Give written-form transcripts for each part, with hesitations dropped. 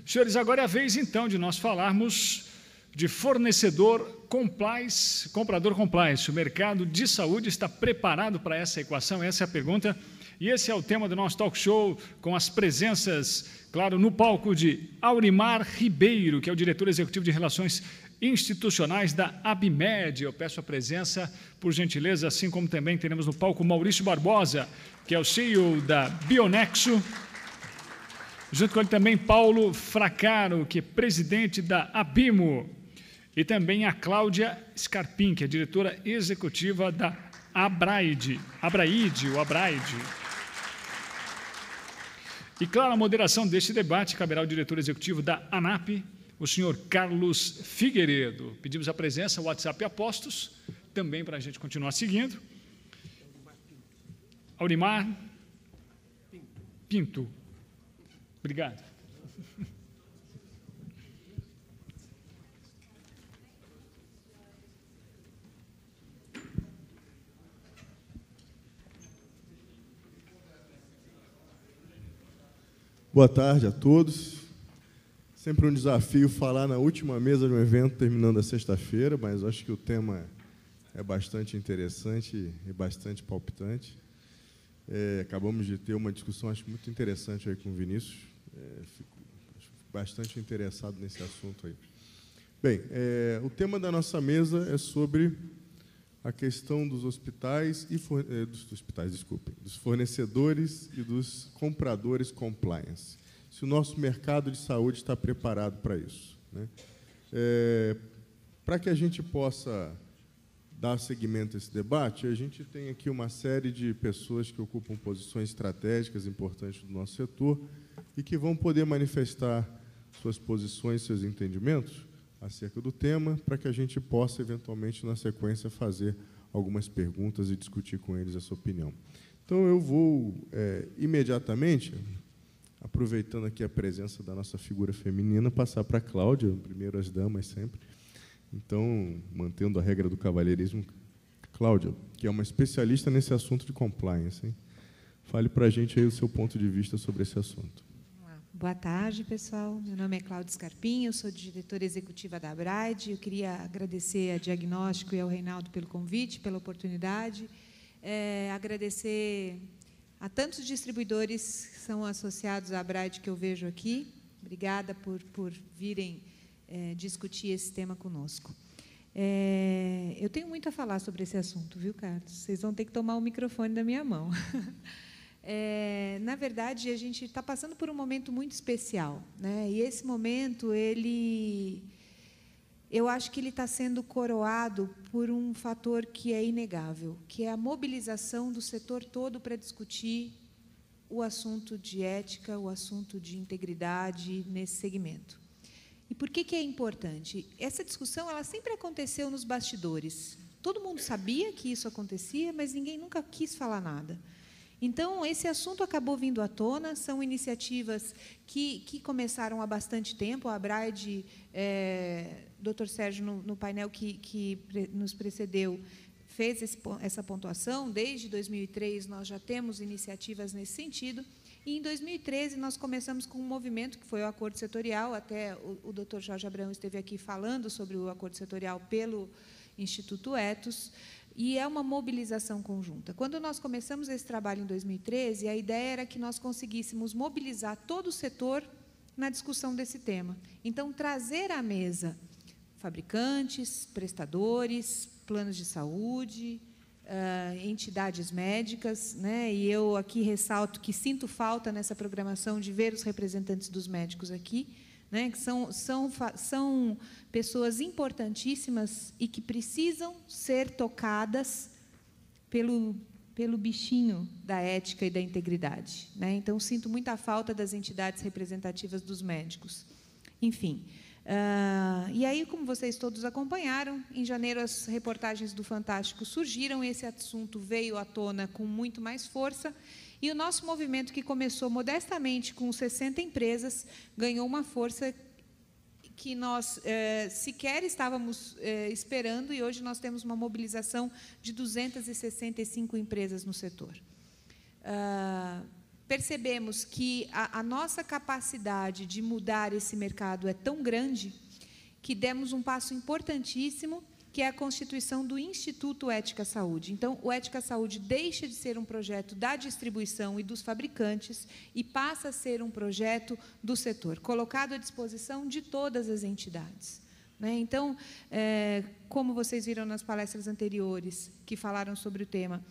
Senhores, agora é a vez, então, de nós falarmos de fornecedor compliance, comprador compliance. O mercado de saúde está preparado para essa equação? Essa é a pergunta. E esse é o tema do nosso talk show, com as presenças, claro, no palco de Aurimar Ribeiro, que é o diretor executivo de Relações Institucionais da Abimed. Eu peço a presença, por gentileza, assim como também teremos no palco Maurício Barbosa, que é o CEO da Bionexo. Junto com ele também Paulo Fracaro, que é presidente da Abimo, e também a Cláudia Scarpim, que é diretora executiva da Abraide. E, claro, a moderação deste debate caberá ao diretor executivo da ANAP, o senhor Carlos Figueiredo. Pedimos a presença, o WhatsApp Apostos, também para a gente continuar seguindo. Aurimar Pinto. Obrigado. Boa tarde a todos. Sempre um desafio falar na última mesa de um evento terminando a sexta-feira, mas acho que o tema é bastante interessante e bastante palpitante. Acabamos de ter uma discussão, acho muito interessante aí com o Vinícius. Fico bastante interessado nesse assunto aí. Bem, o tema da nossa mesa é sobre a questão dos hospitais e dos fornecedores e dos compradores compliance. Se o nosso mercado de saúde está preparado para isso, né? Para que a gente possa dar seguimento a esse debate, a gente tem aqui uma série de pessoas que ocupam posições estratégicas importantes do nosso setor e que vão poder manifestar suas posições, seus entendimentos acerca do tema, para que a gente possa, eventualmente, na sequência, fazer algumas perguntas e discutir com eles a sua opinião. Então, eu vou, imediatamente, aproveitando aqui a presença da nossa figura feminina, passar para a Cláudia, primeiro as damas sempre. Então, mantendo a regra do cavalheirismo, Cláudia, que é uma especialista nesse assunto de compliance, hein? Fale para a gente aí o seu ponto de vista sobre esse assunto. Boa tarde, pessoal. Meu nome é Cláudia Scarpim, eu sou diretora executiva da Abraide. Eu queria agradecer a Diagnóstico e ao Reinaldo pelo convite, pela oportunidade. Agradecer a tantos distribuidores que são associados à Abraide que eu vejo aqui. Obrigada por virem discutir esse tema conosco. Eu tenho muito a falar sobre esse assunto, viu, Carlos? Vocês vão ter que tomar o microfone da minha mão. Na verdade, a gente está passando por um momento muito especial, né? E esse momento, eu acho que ele está sendo coroado por um fator que é inegável, que é a mobilização do setor todo para discutir o assunto de ética, o assunto de integridade nesse segmento. E por que é importante? Essa discussão ela sempre aconteceu nos bastidores. Todo mundo sabia que isso acontecia, mas ninguém nunca quis falar nada. Então, esse assunto acabou vindo à tona, são iniciativas que começaram há bastante tempo. A Abraide, Dr. Sérgio, no painel que nos precedeu, fez essa pontuação. Desde 2003, nós já temos iniciativas nesse sentido. E, em 2013, nós começamos com um movimento, que foi o Acordo Setorial. Até o Dr. Jorge Abrão esteve aqui falando sobre o Acordo Setorial pelo Instituto Ethos. E é uma mobilização conjunta. Quando nós começamos esse trabalho em 2013, a ideia era que nós conseguíssemos mobilizar todo o setor na discussão desse tema. Então, trazer à mesa fabricantes, prestadores, planos de saúde, entidades médicas, né? E eu aqui ressalto que sinto falta nessa programação de ver os representantes dos médicos aqui, né, que são pessoas importantíssimas e que precisam ser tocadas pelo bichinho da ética e da integridade, né? Então, sinto muita falta das entidades representativas dos médicos. Enfim, e aí, como vocês todos acompanharam, em janeiro as reportagens do Fantástico surgiram, esse assunto veio à tona com muito mais força, e o nosso movimento, que começou modestamente com 60 empresas, ganhou uma força que nós sequer estávamos esperando, e hoje nós temos uma mobilização de 265 empresas no setor. percebemos que a nossa capacidade de mudar esse mercado é tão grande que demos um passo importantíssimo, que é a constituição do Instituto Ética Saúde. Então, o Ética Saúde deixa de ser um projeto da distribuição e dos fabricantes e passa a ser um projeto do setor, colocado à disposição de todas as entidades. Então, como vocês viram nas palestras anteriores, que falaram sobre o tema,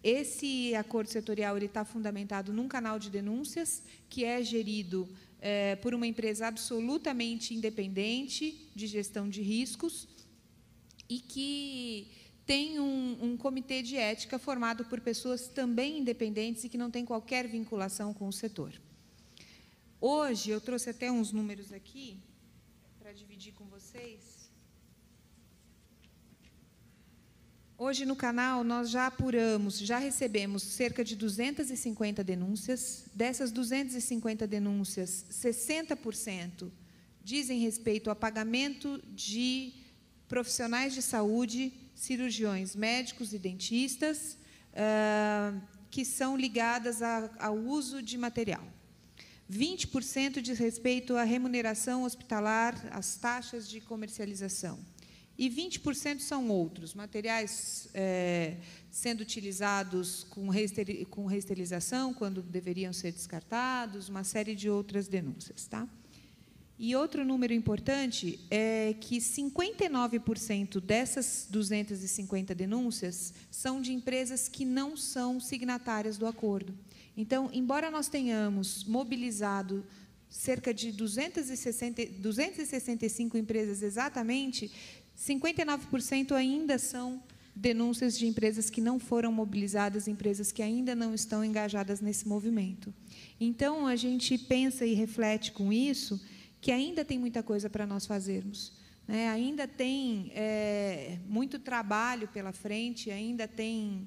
esse acordo setorial está fundamentado num canal de denúncias, que é gerido por uma empresa absolutamente independente de gestão de riscos e que tem um comitê de ética formado por pessoas também independentes e que não tem qualquer vinculação com o setor. Hoje, eu trouxe até uns números aqui para dividir com vocês. Hoje, no canal, nós já recebemos cerca de 250 denúncias. Dessas 250 denúncias, 60% dizem respeito a pagamento de profissionais de saúde, cirurgiões, médicos e dentistas, que são ligadas ao uso de material. 20% diz respeito à remuneração hospitalar, às taxas de comercialização. E 20% são outros, materiais sendo utilizados com reesterilização, quando deveriam ser descartados, uma série de outras denúncias. Tá? E outro número importante é que 59% dessas 250 denúncias são de empresas que não são signatárias do acordo. Então, embora nós tenhamos mobilizado cerca de 265 empresas exatamente, 59% ainda são denúncias de empresas que não foram mobilizadas, empresas que ainda não estão engajadas nesse movimento. Então, a gente pensa e reflete com isso que ainda tem muita coisa para nós fazermos. Ainda tem muito trabalho pela frente, ainda tem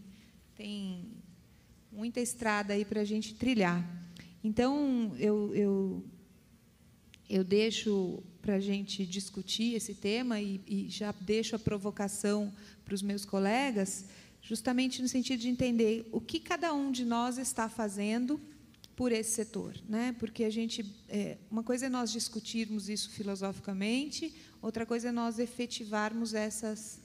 muita estrada aí para a gente trilhar. Então, eu deixo para a gente discutir esse tema e já deixo a provocação para os meus colegas, justamente no sentido de entender o que cada um de nós está fazendo por esse setor, Porque a gente, uma coisa é nós discutirmos isso filosoficamente, outra coisa é nós efetivarmos essas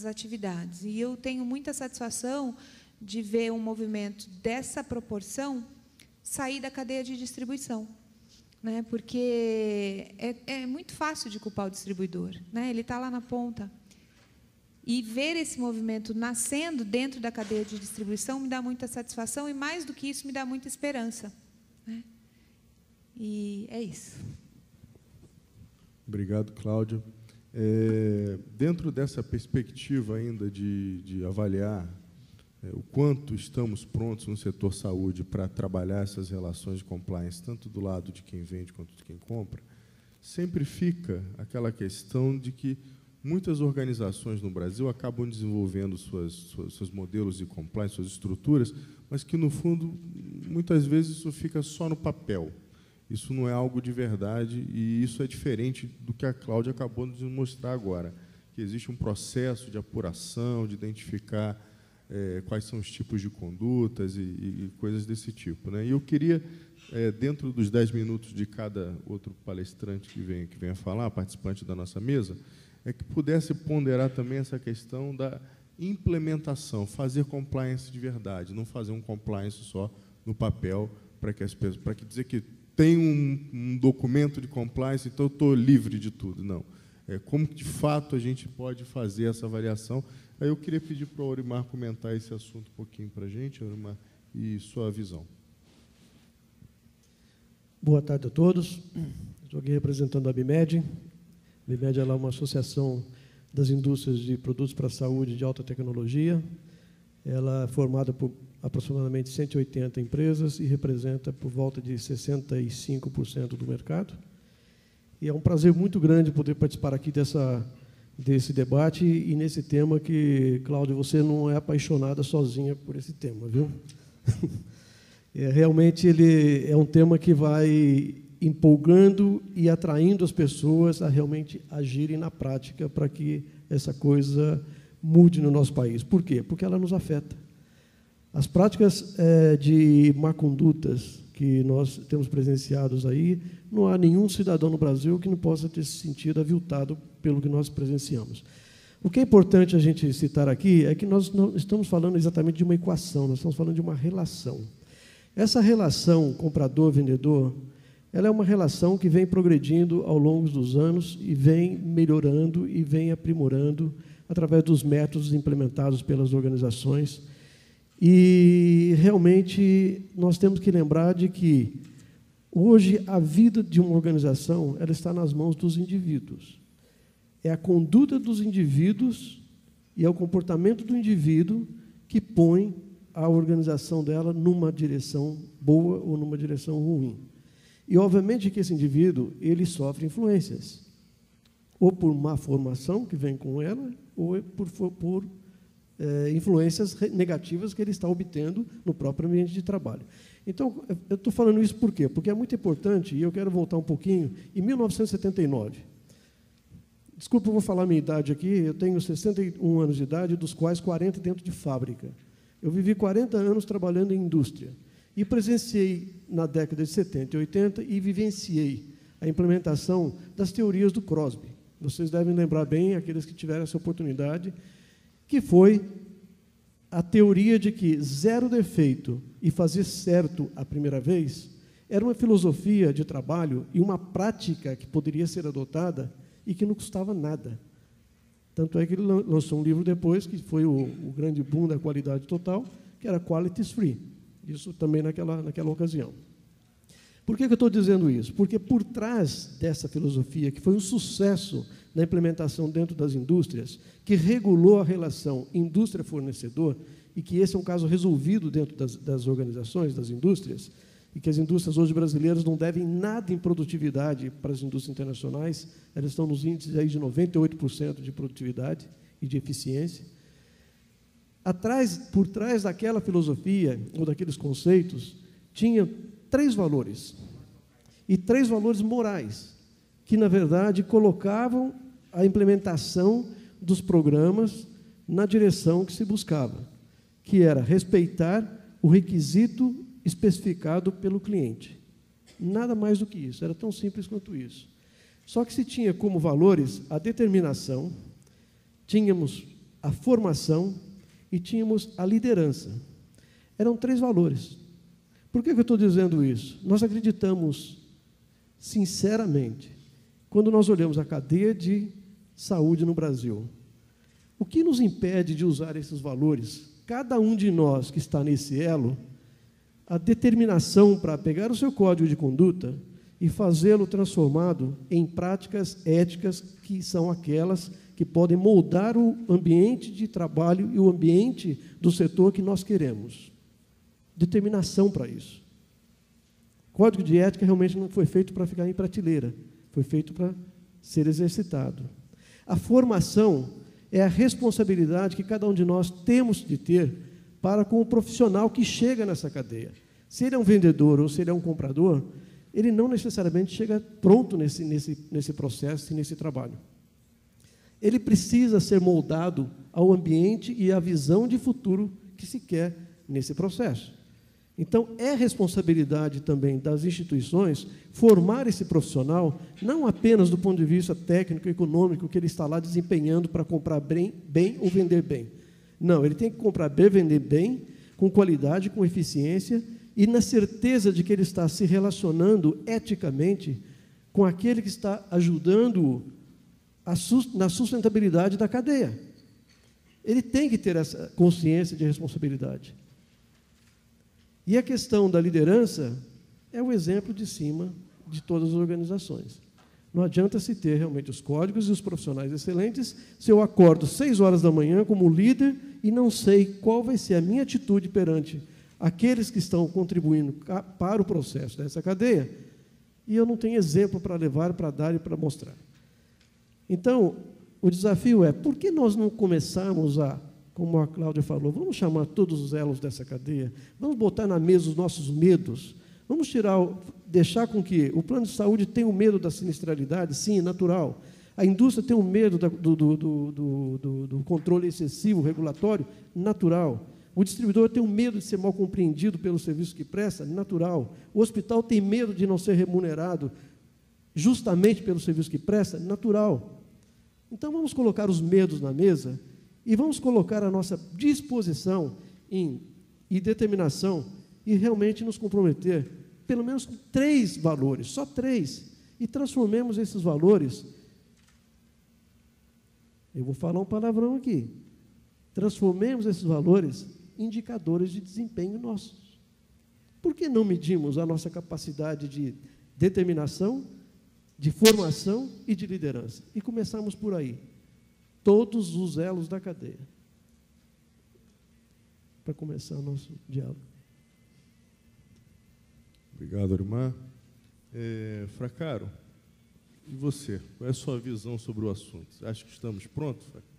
atividades. E eu tenho muita satisfação de ver um movimento dessa proporção sair da cadeia de distribuição. Porque é muito fácil de culpar o distribuidor. Ele está lá na ponta. E ver esse movimento nascendo dentro da cadeia de distribuição me dá muita satisfação e, mais do que isso, me dá muita esperança. E é isso. Obrigado, Cláudia. Dentro dessa perspectiva ainda de avaliar o quanto estamos prontos no setor saúde para trabalhar essas relações de compliance, tanto do lado de quem vende quanto de quem compra, sempre fica aquela questão de que muitas organizações no Brasil acabam desenvolvendo seus modelos de compliance, suas estruturas, mas que, no fundo, muitas vezes isso fica só no papel. Isso não é algo de verdade, e isso é diferente do que a Cláudia acabou de nos mostrar agora, que existe um processo de apuração, de identificar quais são os tipos de condutas e coisas desse tipo. E eu queria, dentro dos 10 minutos de cada outro palestrante que venha falar, participante da nossa mesa, que pudesse ponderar também essa questão da implementação, fazer compliance de verdade, não fazer um compliance só no papel, para que dizer que tem um documento de compliance, então eu estou livre de tudo. Não. Como, de fato, a gente pode fazer essa avaliação. Aí eu queria pedir para o Aurimar comentar esse assunto um pouquinho para a gente, Aurimar, e sua visão. Boa tarde a todos. Estou aqui representando a ABIMED. A ABIMED é uma associação das indústrias de produtos para a saúde de alta tecnologia. Ela é formada por aproximadamente 180 empresas e representa por volta de 65% do mercado. E é um prazer muito grande poder participar aqui desse debate e nesse tema que, Cláudia, você não é apaixonada sozinha por esse tema, viu? Realmente ele é um tema que vai empolgando e atraindo as pessoas a realmente agirem na prática para que essa coisa mude no nosso país. Por quê? Porque ela nos afeta. As práticas de má condutas que nós temos presenciados aí, não há nenhum cidadão no Brasil que não possa ter se sentido aviltado pelo que nós presenciamos. O que é importante a gente citar aqui é que nós não estamos falando exatamente de uma equação, nós estamos falando de uma relação. Essa relação comprador-vendedor, ela é uma relação que vem progredindo ao longo dos anos e vem melhorando e vem aprimorando através dos métodos implementados pelas organizações. E, realmente, nós temos que lembrar de que, hoje, a vida de uma organização ela está nas mãos dos indivíduos. É a conduta dos indivíduos e é o comportamento do indivíduo que põe a organização dela numa direção boa ou numa direção ruim. E, obviamente, que esse indivíduo ele sofre influências, ou por má formação que vem com ela, ou por influências negativas que ele está obtendo no próprio ambiente de trabalho. Então, eu estou falando isso por quê? Porque é muito importante, e eu quero voltar um pouquinho, em 1979. Desculpa, eu vou falar a minha idade aqui, eu tenho 61 anos de idade, dos quais 40 dentro de fábrica. Eu vivi 40 anos trabalhando em indústria, e presenciei, na década de 70 e 80, e vivenciei a implementação das teorias do Crosby. Vocês devem lembrar bem, aqueles que tiveram essa oportunidade, que foi a teoria de que zero defeito e fazer certo a primeira vez era uma filosofia de trabalho e uma prática que poderia ser adotada e que não custava nada. Tanto é que ele lançou um livro depois, que foi o grande boom da qualidade total, que era Quality is Free. Isso também naquela ocasião. Por que eu estou dizendo isso? Porque por trás dessa filosofia, que foi um sucesso na implementação dentro das indústrias, que regulou a relação indústria-fornecedor, e que esse é um caso resolvido dentro das organizações, das indústrias, e que as indústrias hoje brasileiras não devem nada em produtividade para as indústrias internacionais, elas estão nos índices aí de 98% de produtividade e de eficiência. Por trás daquela filosofia, ou daqueles conceitos, tinha 3 valores, e 3 valores morais, que, na verdade, colocavam a implementação dos programas na direção que se buscava, que era respeitar o requisito especificado pelo cliente. Nada mais do que isso, era tão simples quanto isso. Só que se tinha como valores a determinação, tínhamos a formação e tínhamos a liderança. Eram 3 valores. Por que eu estou dizendo isso? Nós acreditamos, sinceramente, quando nós olhamos a cadeia de saúde no Brasil, o que nos impede de usar esses valores? Cada um de nós que está nesse elo, a determinação para pegar o seu código de conduta e fazê-lo transformado em práticas éticas que são aquelas que podem moldar o ambiente de trabalho e o ambiente do setor que nós queremos. Determinação para isso. Código de ética realmente não foi feito para ficar em prateleira, foi feito para ser exercitado. A formação é a responsabilidade que cada um de nós temos de ter para com o profissional que chega nessa cadeia. Se ele é um vendedor ou se ele é um comprador, ele não necessariamente chega pronto nesse processo e nesse trabalho. Ele precisa ser moldado ao ambiente e à visão de futuro que se quer nesse processo. Então, é responsabilidade também das instituições formar esse profissional, não apenas do ponto de vista técnico e econômico, que ele está lá desempenhando para comprar bem ou vender bem. Não, ele tem que comprar bem, vender bem, com qualidade, com eficiência, e na certeza de que ele está se relacionando eticamente com aquele que está ajudando-o na sustentabilidade da cadeia. Ele tem que ter essa consciência de responsabilidade. E a questão da liderança é o exemplo de cima de todas as organizações. Não adianta se ter realmente os códigos e os profissionais excelentes se eu acordo 6 horas da manhã como líder e não sei qual vai ser a minha atitude perante aqueles que estão contribuindo para o processo dessa cadeia e eu não tenho exemplo para levar, para dar e para mostrar. Então, o desafio é, por que nós não começarmos a, como a Cláudia falou, vamos chamar todos os elos dessa cadeia, vamos botar na mesa os nossos medos, vamos deixar com que o plano de saúde tenha o medo da sinistralidade, sim, natural. A indústria tem o medo do controle excessivo, regulatório, natural. O distribuidor tem um medo de ser mal compreendido pelo serviço que presta, natural. O hospital tem medo de não ser remunerado justamente pelo serviço que presta, natural. Então, vamos colocar os medos na mesa e vamos colocar a nossa disposição e determinação e realmente nos comprometer, pelo menos com 3 valores, só 3, e transformemos esses valores. Eu vou falar um palavrão aqui. Transformemos esses valores em indicadores de desempenho nossos. Por que não medimos a nossa capacidade de determinação, de formação e de liderança? E começamos por aí. Todos os elos da cadeia. Para começar o nosso diálogo. Obrigado, Arimar. Fracaro, e você? Qual é a sua visão sobre o assunto? Você acha que estamos prontos, Fracaro?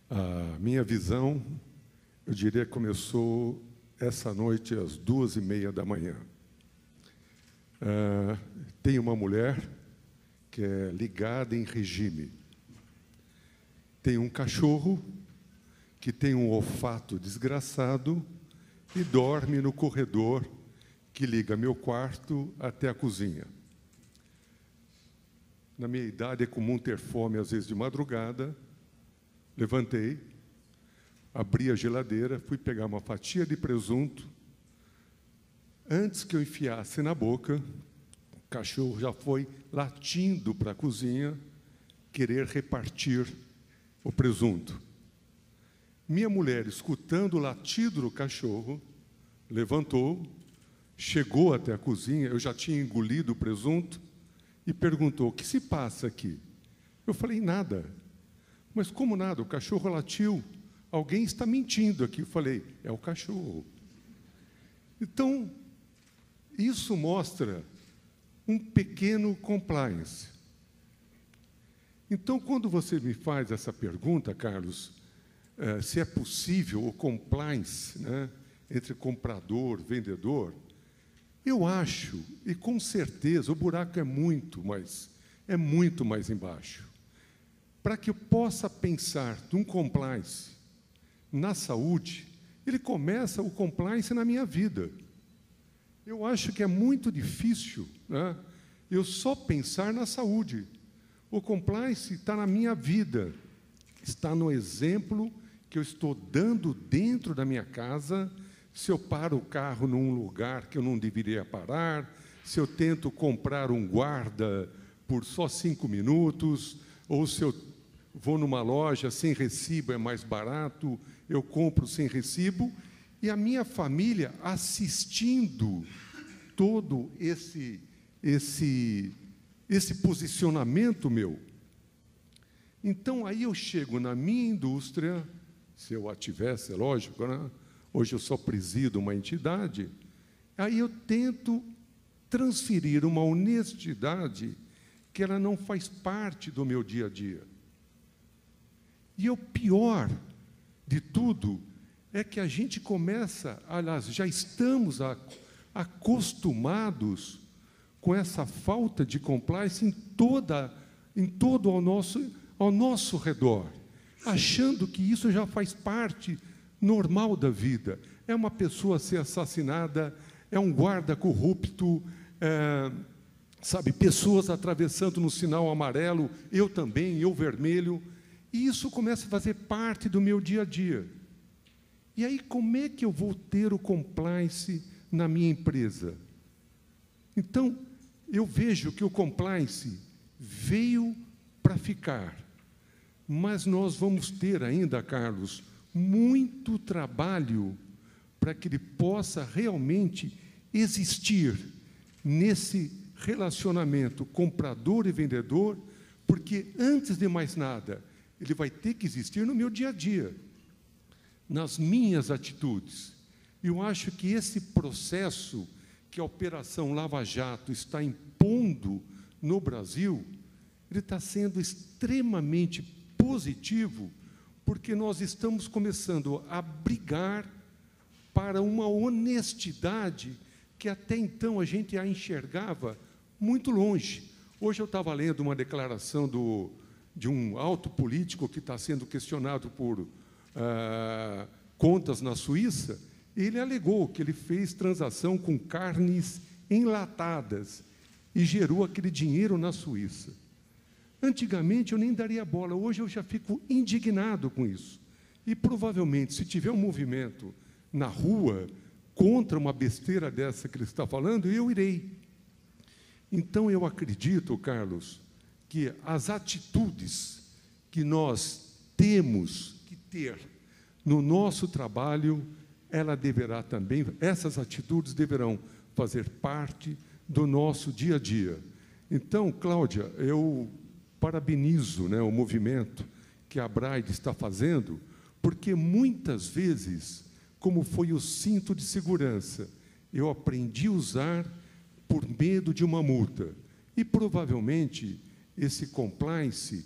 A minha visão, eu diria que começou essa noite às 2h30 da manhã. Tem uma mulher que é ligada em regime. Tem um cachorro que tem um olfato desgraçado e dorme no corredor que liga meu quarto até a cozinha. Na minha idade é comum ter fome, às vezes de madrugada. Levantei, abri a geladeira, fui pegar uma fatia de presunto. Antes que eu enfiasse na boca, o cachorro já foi latindo para a cozinha, querer repartir o presunto. Minha mulher, escutando o latido do cachorro, levantou, chegou até a cozinha, eu já tinha engolido o presunto, e perguntou: o que se passa aqui? Eu falei: nada. Mas como nada? O cachorro latiu. Alguém está mentindo aqui. Eu falei: é o cachorro. Então, isso mostra um pequeno compliance. Então, quando você me faz essa pergunta, Carlos, se é possível o compliance, né, entre comprador e vendedor, eu acho, e com certeza, o buraco é muito mais embaixo. Para que eu possa pensar num compliance na saúde, ele começa o compliance na minha vida. Eu acho que é muito difícil, né, eu só pensar na saúde. O compliance está na minha vida, está no exemplo que eu estou dando dentro da minha casa. Se eu paro o carro num lugar que eu não deveria parar, se eu tento comprar um guarda por só 5 minutos, ou se eu vou numa loja sem recibo, é mais barato, eu compro sem recibo, e a minha família assistindo todo esse posicionamento meu. Então, aí eu chego na minha indústria, se eu a tivesse, é lógico, né? Hoje eu só presido uma entidade, aí eu tento transferir uma honestidade que ela não faz parte do meu dia a dia. E o pior de tudo é que a gente começa, aliás, já estamos acostumados com essa falta de compliance em todo ao nosso redor, achando que isso já faz parte normal da vida. É uma pessoa ser assassinada, é um guarda corrupto, pessoas atravessando no sinal amarelo, eu também, eu vermelho, e isso começa a fazer parte do meu dia a dia. E aí, como é que eu vou ter o compliance na minha empresa? Então, eu vejo que o compliance veio para ficar, mas nós vamos ter ainda, Carlos, muito trabalho para que ele possa realmente existir nesse relacionamento comprador e vendedor, porque, antes de mais nada, ele vai ter que existir no meu dia a dia, nas minhas atitudes. Eu acho que esse processo que a Operação Lava Jato está impondo no Brasil, ele está sendo extremamente positivo, porque nós estamos começando a brigar para uma honestidade que até então a gente a enxergava muito longe. Hoje eu estava lendo uma declaração de um alto político que está sendo questionado por contas na Suíça, ele alegou que ele fez transação com carnes enlatadas e gerou aquele dinheiro na Suíça. Antigamente eu nem daria bola, hoje eu já fico indignado com isso. E provavelmente, se tiver um movimento na rua contra uma besteira dessa que ele está falando, eu irei. Então eu acredito, Carlos, que as atitudes que nós temos que ter no nosso trabalho, essas atitudes deverão fazer parte do nosso dia a dia. Então, Cláudia, eu parabenizo, né, o movimento que a Braille está fazendo, porque muitas vezes, como foi o cinto de segurança, eu aprendi a usar por medo de uma multa. E provavelmente esse compliance,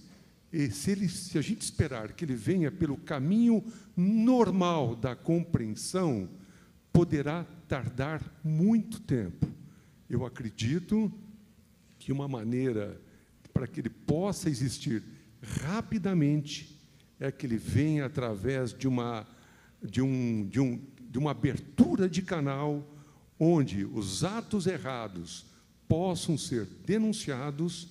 se a gente esperar que ele venha pelo caminho normal da compreensão, poderá tardar muito tempo. Eu acredito que uma maneira para que ele possa existir rapidamente é que ele venha através de uma abertura de canal onde os atos errados possam ser denunciados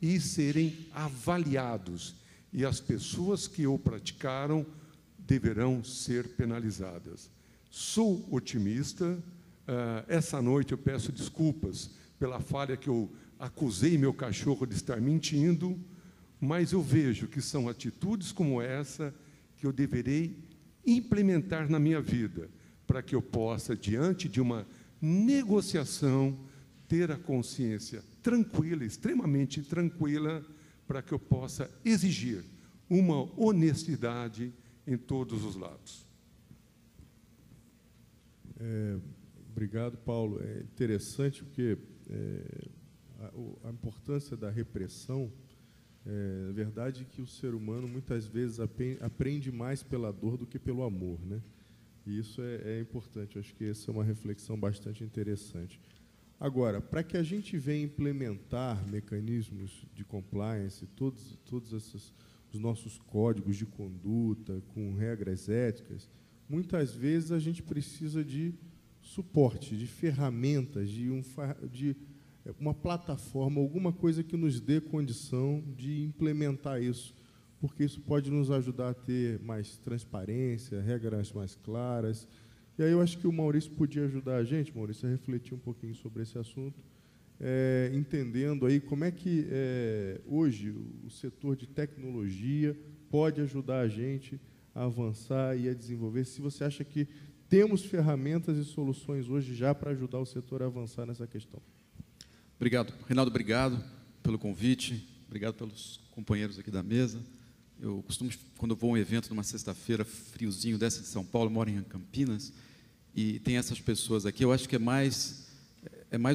e serem avaliados, e as pessoas que o praticaram deverão ser penalizadas. Sou otimista. Essa noite eu peço desculpas pela falha que eu acusei meu cachorro de estar mentindo, mas eu vejo que são atitudes como essa que eu deverei implementar na minha vida, para que eu possa, diante de uma negociação, ter a consciência tranquila, extremamente tranquila, para que eu possa exigir uma honestidade em todos os lados. Obrigado, Paulo. É interessante porque a importância da repressão, é verdade que o ser humano muitas vezes aprende mais pela dor do que pelo amor, né? E isso é importante. Eu acho que essa é uma reflexão bastante interessante. Agora, para que a gente venha implementar mecanismos de compliance, todos os nossos códigos de conduta, com regras éticas, muitas vezes a gente precisa de suporte, de ferramentas, de uma plataforma, alguma coisa que nos dê condição de implementar isso, porque isso pode nos ajudar a ter mais transparência, regras mais claras. E aí eu acho que o Maurício podia ajudar a gente, Maurício, a refletir um pouquinho sobre esse assunto, entendendo aí como é que hoje o setor de tecnologia pode ajudar a gente a avançar e a desenvolver, se você acha que temos ferramentas e soluções hoje já para ajudar o setor a avançar nessa questão. Obrigado. Reinaldo, obrigado pelo convite, obrigado pelos companheiros aqui da mesa. Eu costumo, quando eu vou a um evento numa sexta-feira, friozinho dessa de São Paulo, moro em Campinas, e tem essas pessoas aqui, eu acho que é mais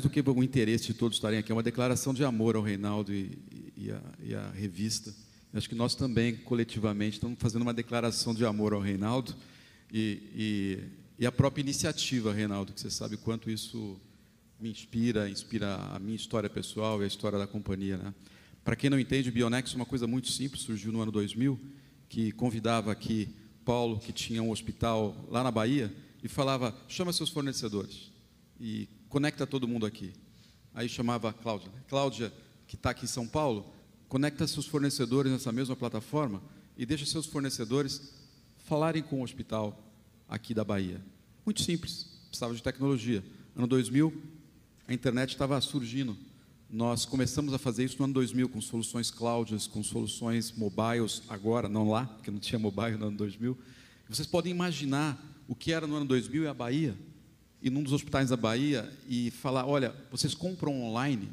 do que o interesse de todos estarem aqui, é uma declaração de amor ao Reinaldo e à revista. Eu acho que nós também, coletivamente, estamos fazendo uma declaração de amor ao Reinaldo e a própria iniciativa, Reinaldo, que você sabe quanto isso me inspira a minha história pessoal e a história da companhia, né? Para quem não entende, o Bionex é uma coisa muito simples, surgiu no ano 2000, que convidava aqui Paulo, que tinha um hospital lá na Bahia, e falava, chama seus fornecedores e conecta todo mundo aqui. Aí chamava a Cláudia. Cláudia, que está aqui em São Paulo, conecta seus fornecedores nessa mesma plataforma e deixa seus fornecedores falarem com o hospital aqui da Bahia. Muito simples, precisava de tecnologia. Ano 2000, a internet estava surgindo. Nós começamos a fazer isso no ano 2000, com soluções clouds, com soluções mobiles, agora, não lá, porque não tinha mobile no ano 2000. Vocês podem imaginar o que era no ano 2000 e a Bahia, e num dos hospitais da Bahia, e falar, olha, vocês compram online,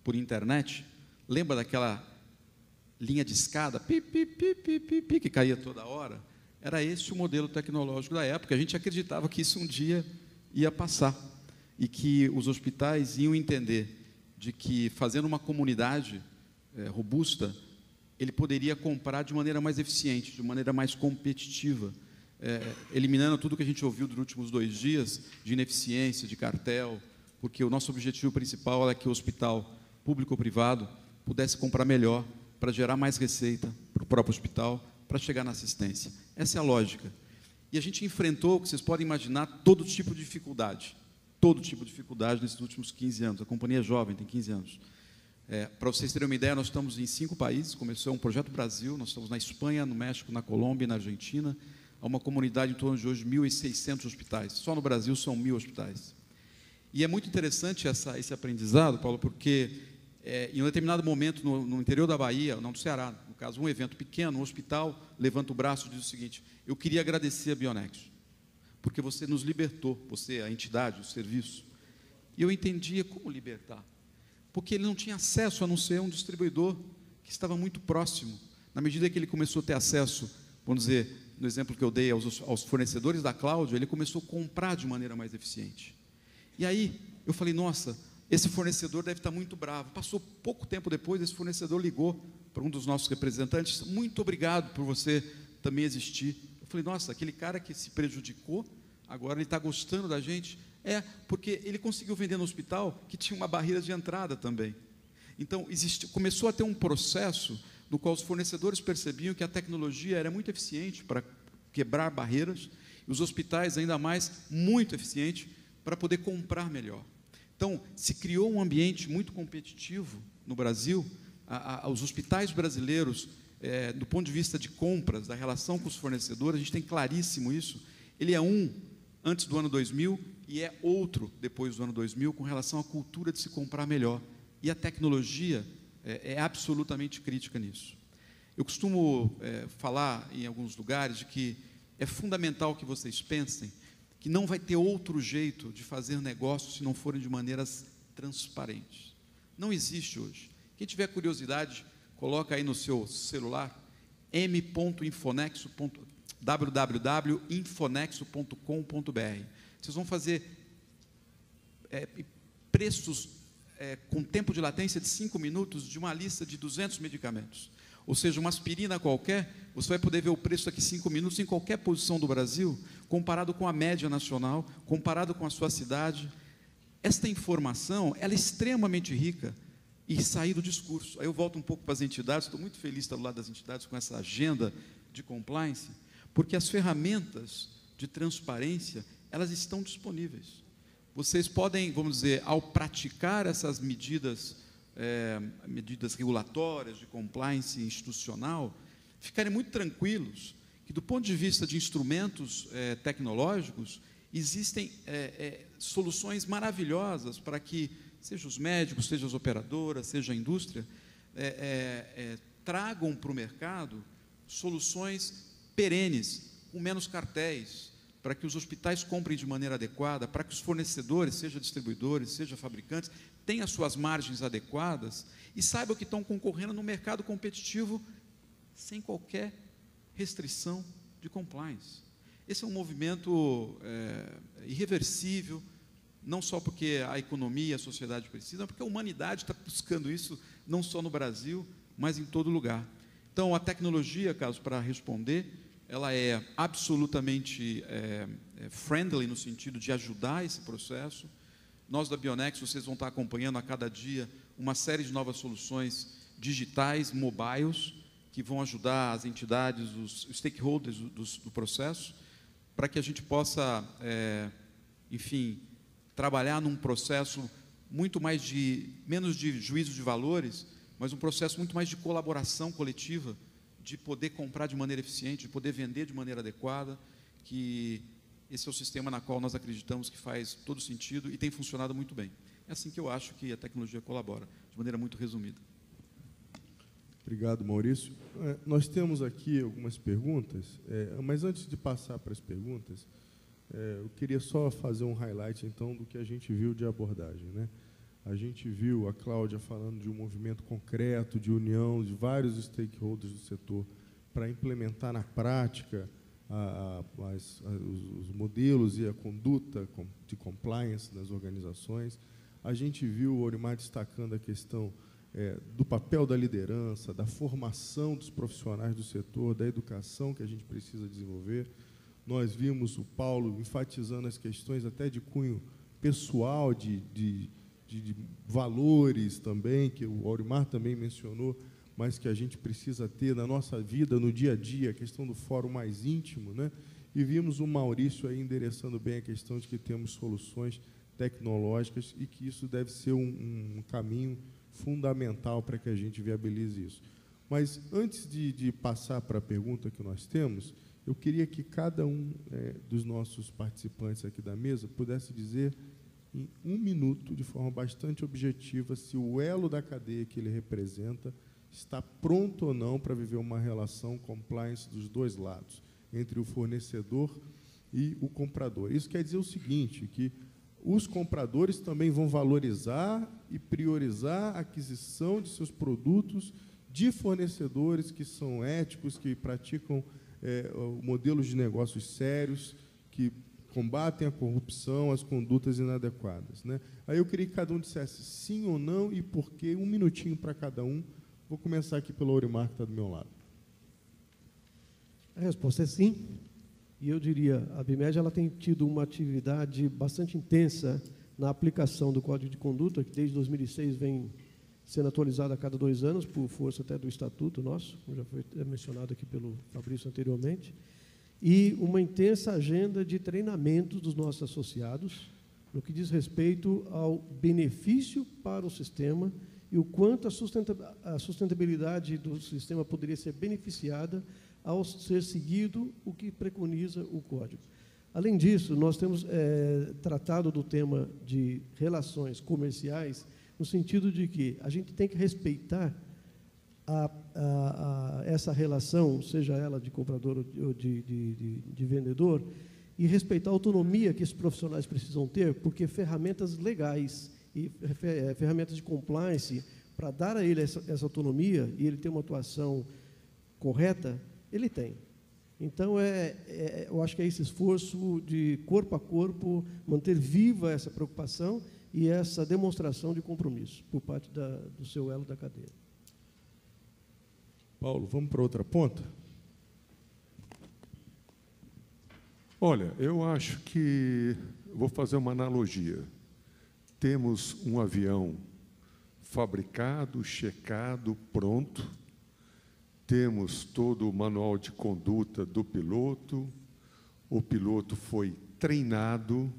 por internet, lembra daquela linha de escada, que caía toda hora? Era esse o modelo tecnológico da época. A gente acreditava que isso um dia ia passar, e que os hospitais iam entender de que, fazendo uma comunidade robusta, ele poderia comprar de maneira mais eficiente, de maneira mais competitiva, eliminando tudo que a gente ouviu dos últimos 2 dias, de ineficiência, de cartel, porque o nosso objetivo principal é que o hospital, público ou privado, pudesse comprar melhor, para gerar mais receita para o próprio hospital, para chegar na assistência. Essa é a lógica. E a gente enfrentou, que vocês podem imaginar, todo tipo de dificuldade nesses últimos 15 anos. A companhia é jovem, tem 15 anos. Para vocês terem uma ideia, nós estamos em 5 países, começou um projeto Brasil, nós estamos na Espanha, no México, na Colômbia e na Argentina. Há uma comunidade em torno de hoje 1.600 hospitais. Só no Brasil são 1.000 hospitais. E é muito interessante esse aprendizado, Paulo, porque em um determinado momento no interior da Bahia, não do Ceará, no caso, um evento pequeno, um hospital levanta o braço e diz o seguinte: eu queria agradecer a Bionexo, porque você nos libertou, você, a entidade, o serviço. E eu entendia como libertar, porque ele não tinha acesso a não ser um distribuidor que estava muito próximo. Na medida que ele começou a ter acesso, vamos dizer, no exemplo que eu dei aos fornecedores da cloud, ele começou a comprar de maneira mais eficiente. E aí eu falei, nossa, esse fornecedor deve estar muito bravo. Passou pouco tempo depois, esse fornecedor ligou para um dos nossos representantes: muito obrigado por você também existir. Eu falei, nossa, aquele cara que se prejudicou, agora ele está gostando da gente. Porque ele conseguiu vender no hospital que tinha uma barreira de entrada também. Então, começou a ter um processo no qual os fornecedores percebiam que a tecnologia era muito eficiente para quebrar barreiras, e os hospitais, ainda mais, muito eficiente para poder comprar melhor. Então, se criou um ambiente muito competitivo no Brasil. Os hospitais brasileiros, do ponto de vista de compras, da relação com os fornecedores, a gente tem claríssimo isso. Ele é antes do ano 2000 e é outro depois do ano 2000 com relação à cultura de se comprar melhor. E a tecnologia é absolutamente crítica nisso. Eu costumo falar em alguns lugares de que é fundamental que vocês pensem que não vai ter outro jeito de fazer negócios se não forem de maneiras transparentes. Não existe hoje. Quem tiver curiosidade, coloca aí no seu celular www.infonexo.com.br. Vocês vão fazer preços com tempo de latência de 5 minutos de uma lista de 200 medicamentos. Ou seja, uma aspirina qualquer, você vai poder ver o preço daqui 5 minutos em qualquer posição do Brasil, comparado com a média nacional, comparado com a sua cidade. Esta informação, ela é extremamente rica e sair do discurso. Aí eu volto um pouco para as entidades, estou muito feliz de estar do lado das entidades com essa agenda de compliance, porque as ferramentas de transparência, elas estão disponíveis. Vocês podem, vamos dizer, ao praticar essas medidas regulatórias, de compliance institucional, ficarem muito tranquilos que, do ponto de vista de instrumentos tecnológicos, existem soluções maravilhosas para que, seja os médicos, seja as operadoras, seja a indústria, tragam para o mercado soluções perenes, com menos cartéis, para que os hospitais comprem de maneira adequada, para que os fornecedores, seja distribuidores, seja fabricantes, tenham as suas margens adequadas e saibam que estão concorrendo no mercado competitivo sem qualquer restrição de compliance. Esse é um movimento irreversível, não só porque a economia, a sociedade precisam, mas porque a humanidade está buscando isso, não só no Brasil, mas em todo lugar. Então, a tecnologia, caso para responder, ela é absolutamente friendly, no sentido de ajudar esse processo. Nós, da Bionexo, vocês vão estar acompanhando a cada dia uma série de novas soluções digitais, mobiles, que vão ajudar as entidades, os stakeholders do processo, para que a gente possa, enfim, trabalhar num processo muito mais menos de juízo de valores, mas um processo muito mais de colaboração coletiva, de poder comprar de maneira eficiente, de poder vender de maneira adequada, que esse é o sistema na qual nós acreditamos que faz todo sentido e tem funcionado muito bem. É assim que eu acho que a tecnologia colabora, de maneira muito resumida. Obrigado, Maurício. Nós temos aqui algumas perguntas, mas antes de passar para as perguntas, eu queria só fazer um highlight, então, do que a gente viu de abordagem, né? A gente viu a Cláudia falando de um movimento concreto, de união de vários stakeholders do setor para implementar na prática os modelos e a conduta de compliance nas organizações. A gente viu o Aurimar destacando a questão do papel da liderança, da formação dos profissionais do setor, da educação que a gente precisa desenvolver. Nós vimos o Paulo enfatizando as questões até de cunho pessoal, de valores também, que o Aurimar também mencionou, mas que a gente precisa ter na nossa vida, no dia a dia, a questão do fórum mais íntimo, né? e vimos o Maurício aí endereçando bem a questão de que temos soluções tecnológicas e que isso deve ser um caminho fundamental para que a gente viabilize isso. Mas, antes de passar para a pergunta que nós temos, eu queria que cada um dos nossos participantes aqui da mesa pudesse dizer, em 1 minuto, de forma bastante objetiva, se o elo da cadeia que ele representa está pronto ou não para viver uma relação compliance dos dois lados, entre o fornecedor e o comprador. Isso quer dizer o seguinte, que os compradores também vão valorizar e priorizar a aquisição de seus produtos de fornecedores que são éticos, que praticam modelos de negócios sérios, que combatem a corrupção, as condutas inadequadas, né? Aí eu queria que cada um dissesse sim ou não e por quê, 1 minutinho para cada um. Vou começar aqui pelo Aurimar, que está do meu lado. A resposta é sim. E eu diria, a BIMED ela tem tido uma atividade bastante intensa na aplicação do Código de Conduta, que desde 2006 vem sendo atualizado a cada 2 anos, por força até do Estatuto nosso, como já foi mencionado aqui pelo Fabrício anteriormente, e uma intensa agenda de treinamento dos nossos associados, no que diz respeito ao benefício para o sistema e o quanto a sustentabilidade do sistema poderia ser beneficiada ao ser seguido o que preconiza o Código. Além disso, nós temos tratado do tema de relações comerciais no sentido de que a gente tem que respeitar essa relação, seja ela de comprador ou de vendedor, e respeitar a autonomia que esses profissionais precisam ter, porque ferramentas legais e ferramentas de compliance, para dar a ele essa autonomia e ele ter uma atuação correta, ele tem. Então, eu acho que é esse esforço de corpo a corpo, manter viva essa preocupação e essa demonstração de compromisso por parte do seu elo da cadeia. Paulo, vamos para outra ponta? Olha, eu acho que vou fazer uma analogia. Temos um avião fabricado, checado, pronto. Temos todo o manual de conduta do piloto. O piloto foi treinado.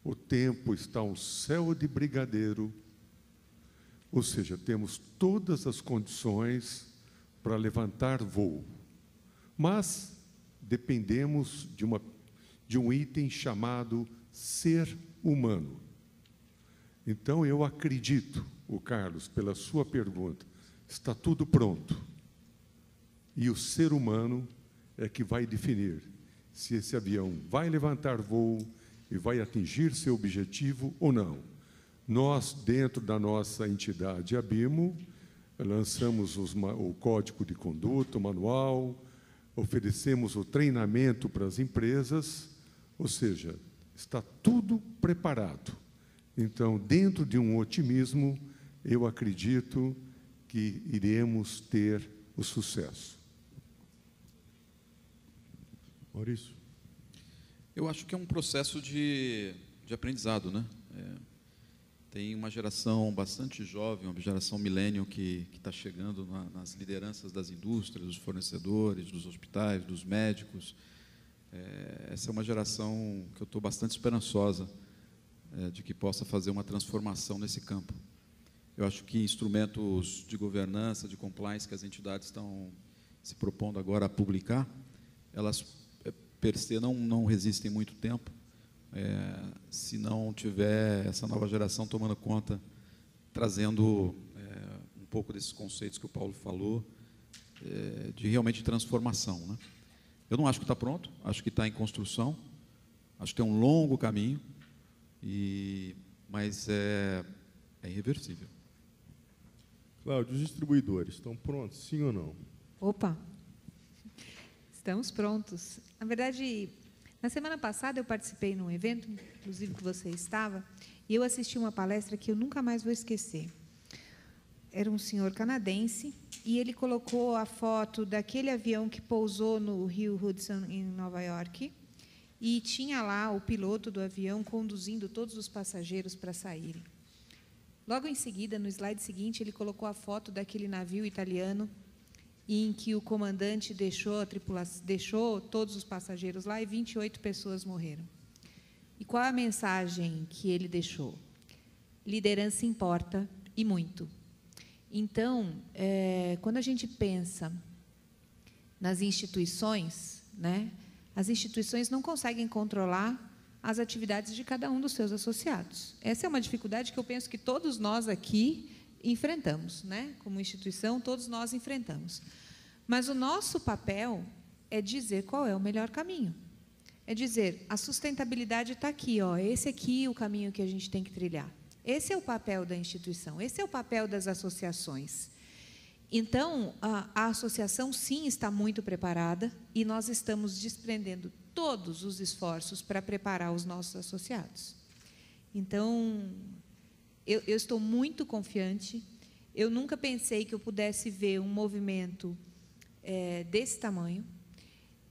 O tempo está um céu de brigadeiro. Ou seja, temos todas as condições para levantar voo. Mas dependemos de um item chamado ser humano. Então, eu acredito, o Carlos, pela sua pergunta, está tudo pronto. E o ser humano é que vai definir se esse avião vai levantar voo e vai atingir seu objetivo ou não. Nós, dentro da nossa entidade ABIMO, lançamos o código de conduta, o manual, oferecemos o treinamento para as empresas, ou seja, está tudo preparado. Então, dentro de um otimismo, eu acredito que iremos ter o sucesso. Maurício? Eu acho que é um processo de aprendizado, né? Tem uma geração bastante jovem, uma geração millennial que está chegando nas lideranças das indústrias, dos fornecedores, dos hospitais, dos médicos. Essa é uma geração que eu estou bastante esperançosa de que possa fazer uma transformação nesse campo. Eu acho que instrumentos de governança, de compliance que as entidades estão se propondo agora a publicar, elas, per se, não resistem muito tempo, se não tiver essa nova geração tomando conta, trazendo um pouco desses conceitos que o Paulo falou, de realmente transformação, né? Eu não acho que está pronto, acho que está em construção, acho que tem um longo caminho, mas é irreversível. Cláudio, os distribuidores estão prontos, sim ou não? Opa! Estamos prontos. Na verdade, na semana passada eu participei num evento, inclusive que você estava, e eu assisti uma palestra que eu nunca mais vou esquecer. Era um senhor canadense e ele colocou a foto daquele avião que pousou no Rio Hudson, em Nova York, e tinha lá o piloto do avião conduzindo todos os passageiros para saírem. Logo em seguida, no slide seguinte, ele colocou a foto daquele navio italiano em que o comandante deixou a tripulação, deixou todos os passageiros lá e 28 pessoas morreram. E qual é a mensagem que ele deixou? Liderança importa, e muito. Então, quando a gente pensa nas instituições, né, as instituições não conseguem controlar as atividades de cada um dos seus associados. Essa é uma dificuldade que eu penso que todos nós aqui enfrentamos, né? Como instituição, todos nós enfrentamos. Mas o nosso papel é dizer qual é o melhor caminho. É dizer, a sustentabilidade está aqui, ó, esse aqui é o caminho que a gente tem que trilhar. Esse é o papel da instituição, esse é o papel das associações. Então, a associação, sim, está muito preparada e nós estamos desprendendo todos os esforços para preparar os nossos associados. Então, eu estou muito confiante. Eu nunca pensei que eu pudesse ver um movimento desse tamanho.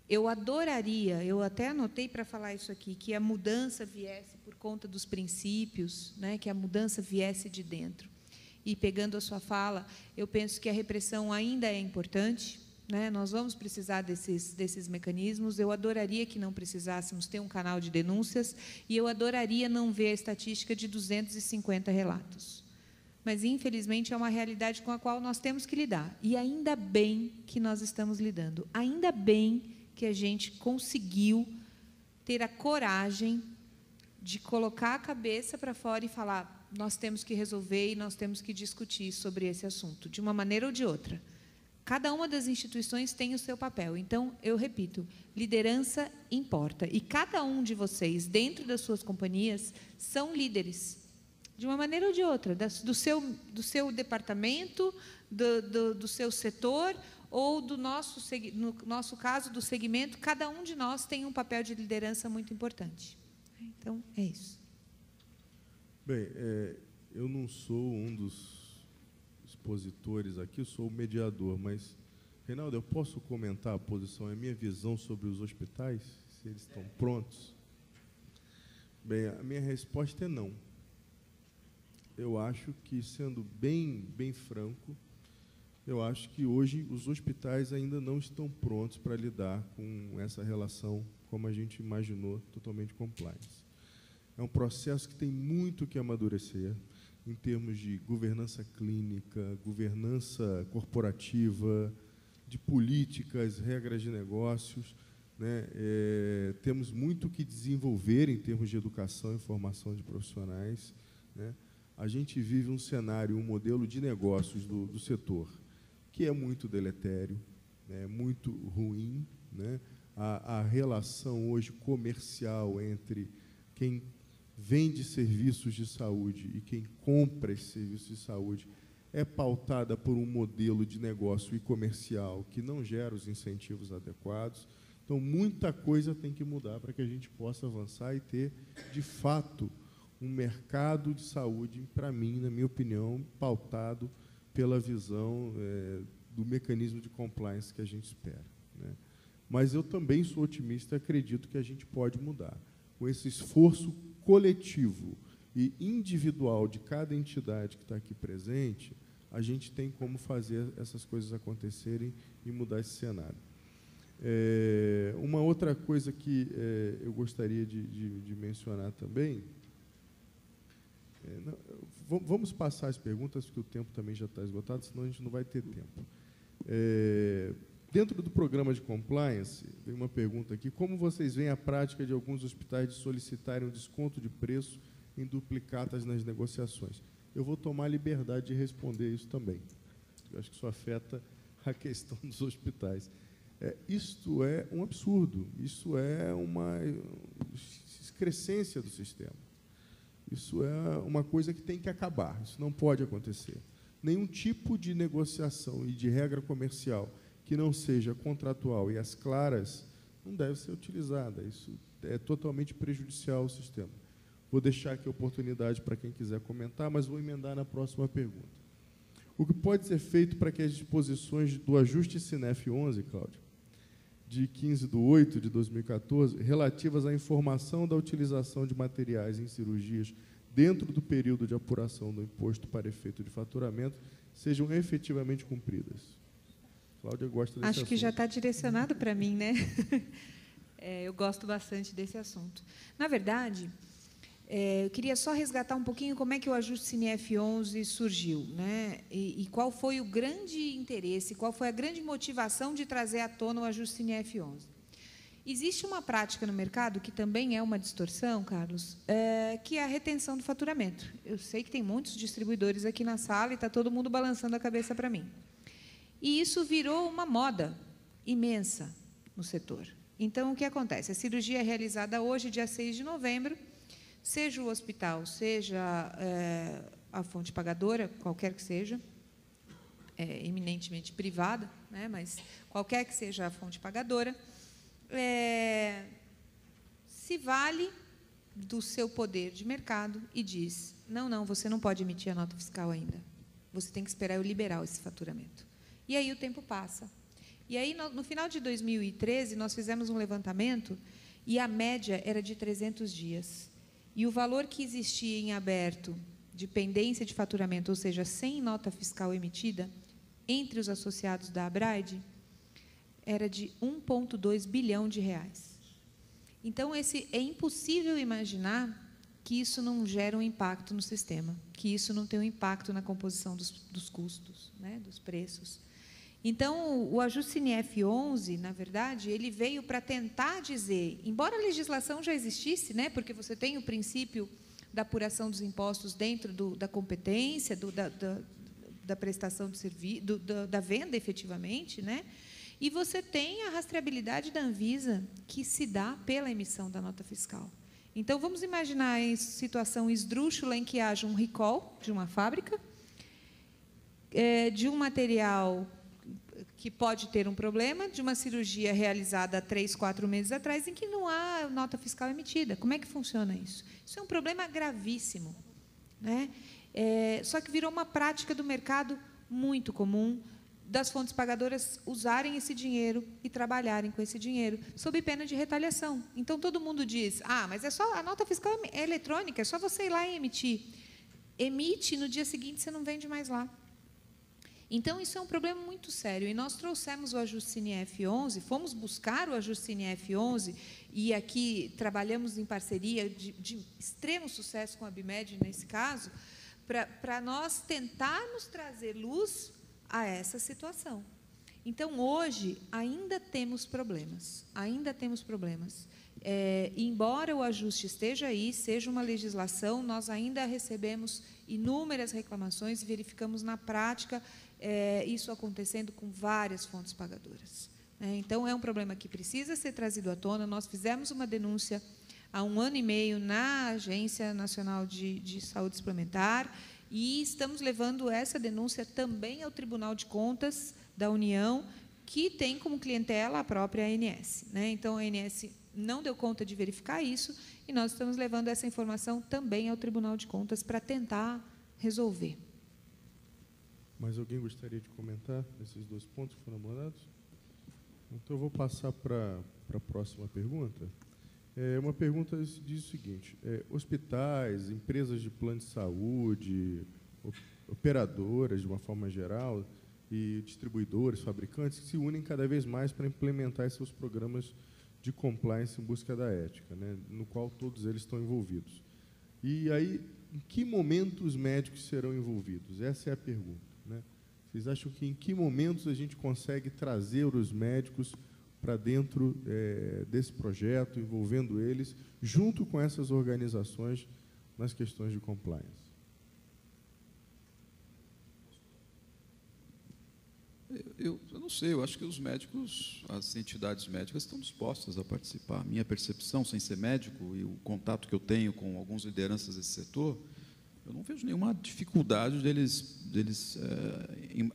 Eu adoraria, eu até anotei para falar isso aqui, que a mudança viesse por conta dos princípios, né, que a mudança viesse de dentro. E, pegando a sua fala, eu penso que a repressão ainda é importante, né? Nós vamos precisar desses mecanismos. Eu adoraria que não precisássemos ter um canal de denúncias e eu adoraria não ver a estatística de 250 relatos. Mas, infelizmente, é uma realidade com a qual nós temos que lidar. E ainda bem que nós estamos lidando. Ainda bem que a gente conseguiu ter a coragem de colocar a cabeça para fora e falar, nós temos que resolver e nós temos que discutir sobre esse assunto, de uma maneira ou de outra. Cada uma das instituições tem o seu papel. Então, eu repito, liderança importa. E cada um de vocês, dentro das suas companhias, são líderes, de uma maneira ou de outra, do seu departamento, do seu setor, ou no nosso caso, do segmento, cada um de nós tem um papel de liderança muito importante. Então, é isso. Bem, eu não sou um dos expositores aqui, eu sou o mediador, mas, Reinaldo, eu posso comentar a posição, a minha visão sobre os hospitais, se eles estão prontos? Bem, a minha resposta é não. Eu acho que, sendo bem franco, eu acho que hoje os hospitais ainda não estão prontos para lidar com essa relação, como a gente imaginou, totalmente compliance. É um processo que tem muito que amadurecer em termos de governança clínica, governança corporativa, de políticas, regras de negócios, né? Temos muito que desenvolver em termos de educação e formação de profissionais, né? A gente vive um cenário, um modelo de negócios do setor que é muito deletério, né? Muito ruim, né? A relação hoje comercial entre quem vende serviços de saúde e quem compra esses serviços de saúde é pautada por um modelo de negócio e comercial que não gera os incentivos adequados. Então, muita coisa tem que mudar para que a gente possa avançar e ter, de fato, um mercado de saúde, para mim, na minha opinião, pautado pela visão do mecanismo de compliance que a gente espera, né? Mas eu também sou otimista e acredito que a gente pode mudar. Com esse esforço coletivo e individual de cada entidade que está aqui presente, a gente tem como fazer essas coisas acontecerem e mudar esse cenário. Uma outra coisa que eu gostaria de mencionar também, vamos passar as perguntas, porque o tempo também já está esgotado, senão a gente não vai ter tempo. Dentro do programa de compliance, tem uma pergunta aqui, como vocês veem a prática de alguns hospitais de solicitarem um desconto de preço em duplicatas nas negociações? Eu vou tomar a liberdade de responder isso também. Eu acho que isso afeta a questão dos hospitais. Isto é um absurdo, isso é uma excrescência do sistema. Isso é uma coisa que tem que acabar, isso não pode acontecer. Nenhum tipo de negociação e de regra comercial que não seja contratual e as claras não deve ser utilizada. Isso é totalmente prejudicial ao sistema. Vou deixar aqui a oportunidade para quem quiser comentar, mas vou emendar na próxima pergunta. O que pode ser feito para que as disposições do ajuste SINEF 11, Cláudio, de 15/8/2014, relativas à informação da utilização de materiais em cirurgias dentro do período de apuração do imposto para efeito de faturamento, sejam efetivamente cumpridas? Cláudia gosta desse Acho assunto. que já está direcionado para mim, né? Eu gosto bastante desse assunto. Na verdade, eu queria só resgatar um pouquinho como é que o ajuste Cine F11 surgiu, né? E qual foi o grande interesse, qual foi a grande motivação de trazer à tona o ajuste Cine F11. Existe uma prática no mercado que também é uma distorção, Carlos, que é a retenção do faturamento. Eu sei que tem muitos distribuidores aqui na sala e está todo mundo balançando a cabeça para mim. E isso virou uma moda imensa no setor. Então, o que acontece? A cirurgia é realizada hoje, dia 6 de novembro, seja o hospital, seja a fonte pagadora, qualquer que seja, eminentemente privada, né, mas qualquer que seja a fonte pagadora, se vale do seu poder de mercado e diz, não, você não pode emitir a nota fiscal ainda. Você tem que esperar eu liberar esse faturamento. E aí o tempo passa. E aí, no final de 2013, nós fizemos um levantamento e a média era de 300 dias. E o valor que existia em aberto de pendência de faturamento, ou seja, sem nota fiscal emitida, entre os associados da Abraide, era de 1,2 bilhão de reais. Então, é impossível imaginar que isso não gera um impacto no sistema, que isso não tem um impacto na composição dos custos, né, dos preços. Então, o ajuste Cine F11, na verdade, ele veio para tentar dizer, embora a legislação já existisse, né, porque você tem o princípio da apuração dos impostos dentro da competência, da prestação de serviço, da venda efetivamente, né, e você tem a rastreabilidade da Anvisa, que se dá pela emissão da nota fiscal. Então, vamos imaginar em situação esdrúxula em que haja um recall de uma fábrica, de um material que pode ter um problema, de uma cirurgia realizada há 3, 4 meses atrás, em que não há nota fiscal emitida. Como é que funciona isso? Isso é um problema gravíssimo, né? Só que virou uma prática do mercado muito comum, das fontes pagadoras usarem esse dinheiro e trabalharem com esse dinheiro, sob pena de retaliação. Então, todo mundo diz, mas é só a nota fiscal é eletrônica, é só você ir lá e emitir. Emite, no dia seguinte você não vende mais lá. Então, isso é um problema muito sério. E nós trouxemos o ajuste Cine F11, fomos buscar o ajuste Cine F11, e aqui trabalhamos em parceria de extremo sucesso com a Abimed, nesse caso, para nós tentarmos trazer luz a essa situação. Então, hoje, ainda temos problemas. Embora o ajuste esteja aí, seja uma legislação, nós ainda recebemos inúmeras reclamações e verificamos na prática isso acontecendo com várias fontes pagadoras. Então, é um problema que precisa ser trazido à tona. Nós fizemos uma denúncia há 1 ano e meio na Agência Nacional de Saúde Suplementar e estamos levando essa denúncia também ao Tribunal de Contas da União, que tem como clientela a própria ANS. Então, a ANS não deu conta de verificar isso e nós estamos levando essa informação também ao Tribunal de Contas para tentar resolver. Mais alguém gostaria de comentar esses 2 pontos que foram abordados? Então, eu vou passar para a próxima pergunta. Uma pergunta diz o seguinte, hospitais, empresas de plano de saúde, operadoras, de uma forma geral, e distribuidores, fabricantes, se unem cada vez mais para implementar seus programas de compliance em busca da ética, né, no qual todos eles estão envolvidos. E aí, em que momento os médicos serão envolvidos? Essa é a pergunta, né? Vocês acham que em que momentos a gente consegue trazer os médicos para dentro desse projeto, envolvendo eles, junto com essas organizações, nas questões de compliance? Eu não sei, eu acho que os médicos, as entidades médicas estão dispostas a participar. A minha percepção, sem ser médico, e o contato que eu tenho com algumas lideranças desse setor, eu não vejo nenhuma dificuldade deles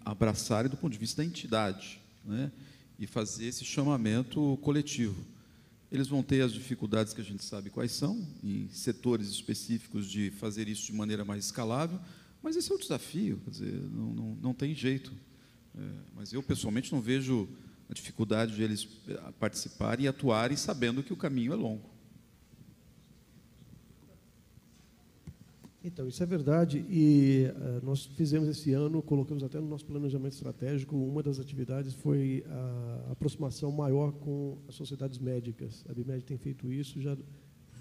abraçarem do ponto de vista da entidade, né, e fazer esse chamamento coletivo. Eles vão ter as dificuldades que a gente sabe quais são, em setores específicos, de fazer isso de maneira mais escalável, mas esse é o desafio, quer dizer, não tem jeito. Mas eu, pessoalmente, não vejo a dificuldade de eles participarem e atuarem sabendo que o caminho é longo. Então, isso é verdade, e nós fizemos esse ano, colocamos até no nosso planejamento estratégico, uma das atividades foi a aproximação maior com as sociedades médicas. A ABMED tem feito isso, já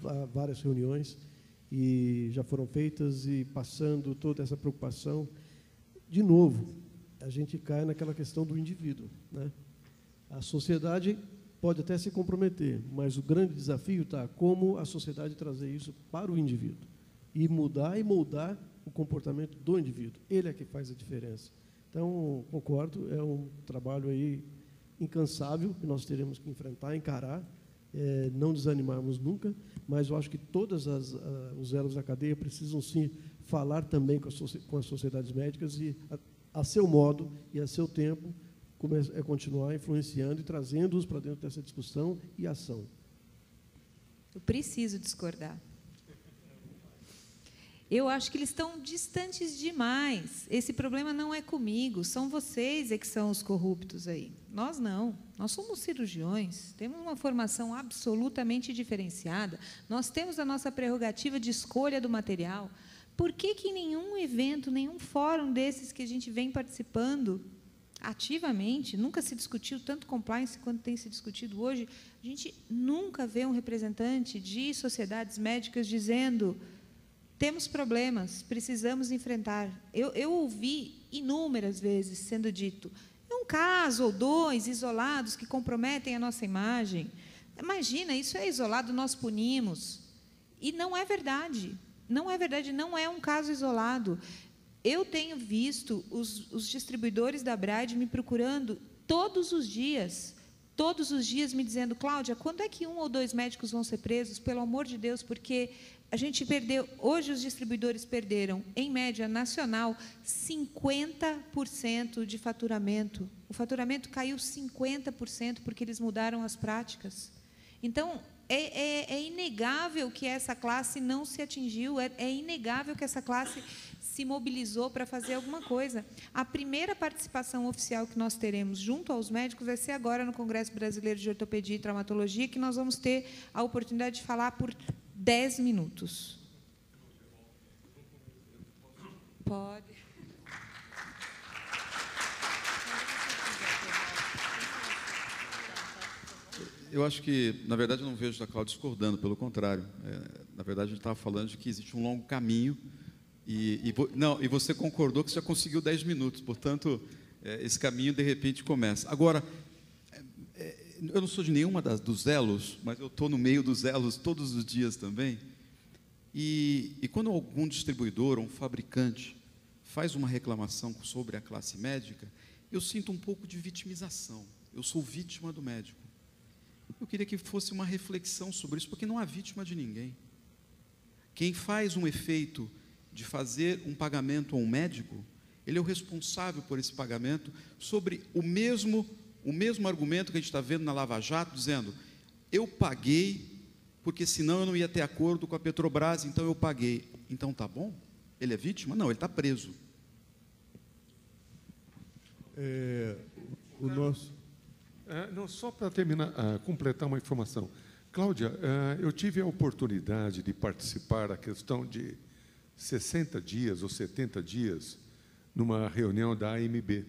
há várias reuniões, e já foram feitas, e passando toda essa preocupação. De novo, a gente cai naquela questão do indivíduo, né? A sociedade pode até se comprometer, mas o grande desafio está como a sociedade trazer isso para o indivíduo e mudar e moldar o comportamento do indivíduo. Ele é que faz a diferença. Então, concordo, é um trabalho aí incansável que nós teremos que enfrentar, encarar, não desanimarmos nunca, mas eu acho que todos os elos da cadeia precisam, sim, falar também com as sociedades médicas e, a seu modo e a seu tempo, continuar influenciando e trazendo-os para dentro dessa discussão e ação. Eu preciso discordar. Eu acho que eles estão distantes demais. Esse problema não é comigo, são vocês que são os corruptos aí. Nós não. Nós somos cirurgiões, temos uma formação absolutamente diferenciada, nós temos a nossa prerrogativa de escolha do material. Por que em nenhum evento, nenhum fórum desses que a gente vem participando ativamente, nunca se discutiu tanto compliance quanto tem se discutido hoje, a gente nunca vê um representante de sociedades médicas dizendo: temos problemas, precisamos enfrentar. Eu ouvi inúmeras vezes sendo dito: é um caso ou dois isolados que comprometem a nossa imagem. Imagina, isso é isolado, nós punimos. E não é verdade. Não é verdade, não é um caso isolado. Eu tenho visto os distribuidores da Bride me procurando todos os dias me dizendo: Cláudia, quando é que 1 ou 2 médicos vão ser presos? Pelo amor de Deus, porque a gente perdeu, hoje os distribuidores perderam, em média nacional, 50% de faturamento. O faturamento caiu 50% porque eles mudaram as práticas. Então, é inegável que essa classe não se atingiu, é inegável que essa classe se mobilizou para fazer alguma coisa. A primeira participação oficial que nós teremos junto aos médicos vai ser agora no Congresso Brasileiro de Ortopedia e Traumatologia, que nós vamos ter a oportunidade de falar por 10 minutos. Pode. Eu acho que, na verdade, eu não vejo a Cláudia discordando, pelo contrário. Na verdade, a gente estava falando de que existe um longo caminho e você concordou que você já conseguiu 10 minutos, portanto, esse caminho, de repente, começa. Agora, eu não sou de nenhuma dos elos, mas eu estou no meio dos elos todos os dias também, e quando algum distribuidor ou um fabricante faz uma reclamação sobre a classe médica, eu sinto um pouco de vitimização. Eu sou vítima do médico. Eu queria que fosse uma reflexão sobre isso, porque não há vítima de ninguém. Quem faz um efeito de fazer um pagamento a um médico, ele é o responsável por esse pagamento, sobre o mesmo argumento que a gente está vendo na Lava Jato, dizendo: eu paguei, porque senão eu não ia ter acordo com a Petrobras, então eu paguei. Então tá bom? Ele é vítima? Não, ele está preso. O nosso... Não, só para terminar, completar uma informação. Cláudia, eu tive a oportunidade de participar da questão de 60 dias ou 70 dias numa reunião da AMB.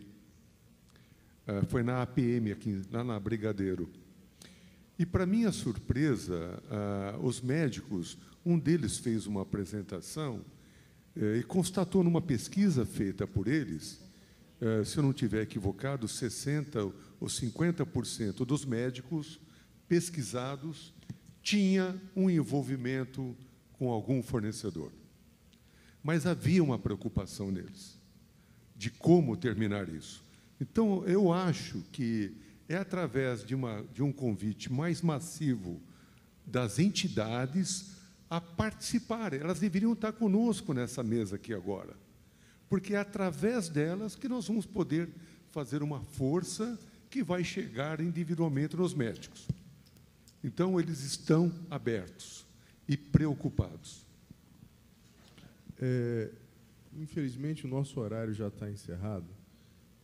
Foi na APM, aqui, lá na Brigadeiro. E, para minha surpresa, os médicos, um deles fez uma apresentação e constatou numa pesquisa feita por eles, se eu não estiver equivocado, 60% ou 50% dos médicos pesquisados tinha um envolvimento com algum fornecedor. Mas havia uma preocupação neles, de como terminar isso. Então, eu acho que é através de um convite mais massivo das entidades a participarem. Elas deveriam estar conosco nessa mesa aqui agora, porque é através delas que nós vamos poder fazer uma força que vai chegar individualmente nos médicos. Então, eles estão abertos e preocupados. Infelizmente, o nosso horário já está encerrado.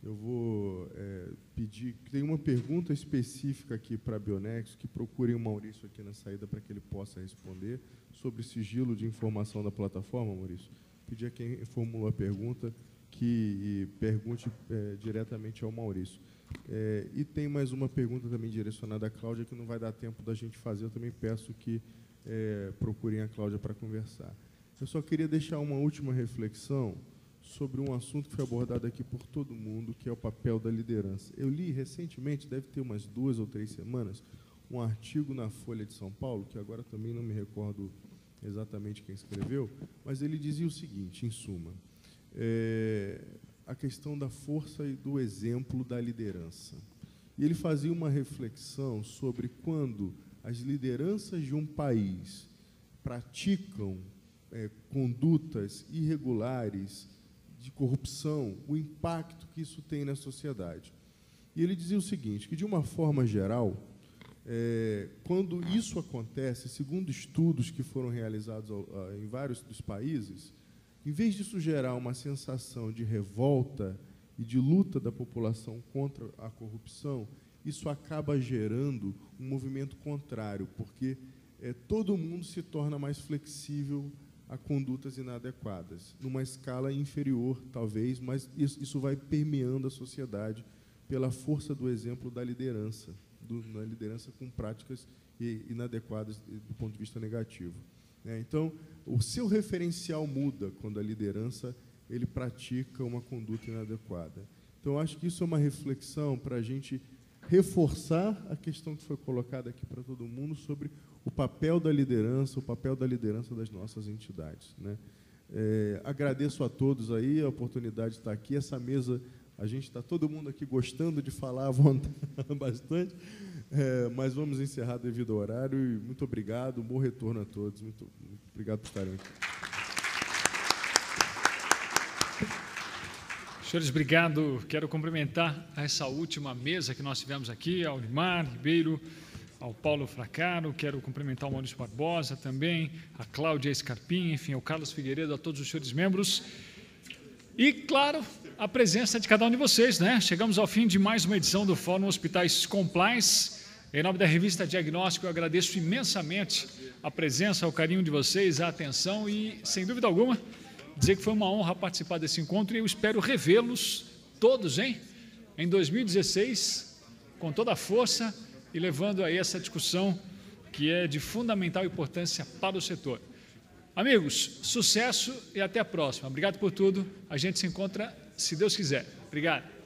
eu vou pedir, tem uma pergunta específica aqui para a Bionexo, que procurem o Maurício aqui na saída para que ele possa responder, sobre sigilo de informação da plataforma, Maurício. Pedir a quem formulou a pergunta que pergunte diretamente ao Maurício. E tem mais uma pergunta também direcionada à Cláudia, que não vai dar tempo da gente fazer, eu também peço que procurem a Cláudia para conversar. Eu só queria deixar uma última reflexão sobre um assunto que foi abordado aqui por todo mundo, que é o papel da liderança. Eu li recentemente, deve ter umas 2 ou 3 semanas, um artigo na Folha de São Paulo, que agora também não me recordo exatamente quem escreveu, mas ele dizia o seguinte, em suma, a questão da força e do exemplo da liderança. E ele fazia uma reflexão sobre quando as lideranças de um país praticam condutas irregulares de corrupção, o impacto que isso tem na sociedade. E ele dizia o seguinte, que, de uma forma geral, quando isso acontece, segundo estudos que foram realizados em vários dos países, em vez disso gerar uma sensação de revolta e de luta da população contra a corrupção, isso acaba gerando um movimento contrário, porque todo mundo se torna mais flexível a condutas inadequadas, numa escala inferior, talvez, mas isso vai permeando a sociedade pela força do exemplo da liderança, na liderança com práticas inadequadas do ponto de vista negativo. Então, o seu referencial muda quando a liderança ele pratica uma conduta inadequada. Então, acho que isso é uma reflexão para a gente reforçar a questão que foi colocada aqui para todo mundo sobre o papel da liderança, das nossas entidades. Agradeço a todos aí a oportunidade de estar aqui. Essa mesa, a gente está todo mundo aqui gostando de falar à vontade bastante, mas vamos encerrar devido ao horário. E muito obrigado, bom retorno a todos. Muito obrigado por estarem aqui. Senhores, obrigado. Quero cumprimentar essa última mesa que nós tivemos aqui, ao Limar Ribeiro, ao Paulo Fracaro, quero cumprimentar o Maurício Barbosa também, a Cláudia Scarpim, enfim, ao Carlos Figueiredo, a todos os senhores membros. E, claro, a presença de cada um de vocês, né? Chegamos ao fim de mais uma edição do Fórum Hospitais Compliance. Em nome da revista Diagnóstico, eu agradeço imensamente a presença, o carinho de vocês, a atenção e, sem dúvida alguma, dizer que foi uma honra participar desse encontro e eu espero revê-los todos, em 2016, com toda a força e levando aí essa discussão que é de fundamental importância para o setor. Amigos, sucesso e até a próxima. Obrigado por tudo. A gente se encontra, se Deus quiser. Obrigado.